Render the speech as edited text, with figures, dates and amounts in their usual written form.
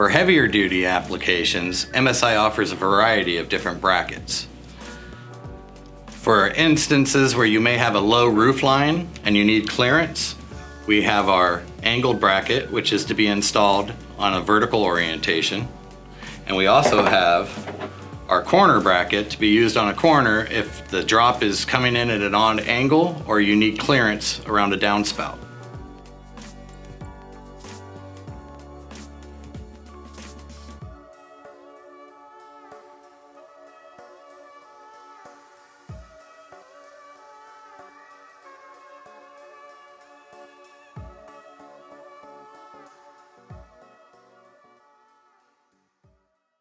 For heavier duty applications, MSI offers a variety of different brackets. For instances where you may have a low roof line and you need clearance, we have our angled bracket, which is to be installed on a vertical orientation. And we also have our corner bracket to be used on a corner if the drop is coming in at an odd angle or you need clearance around a downspout.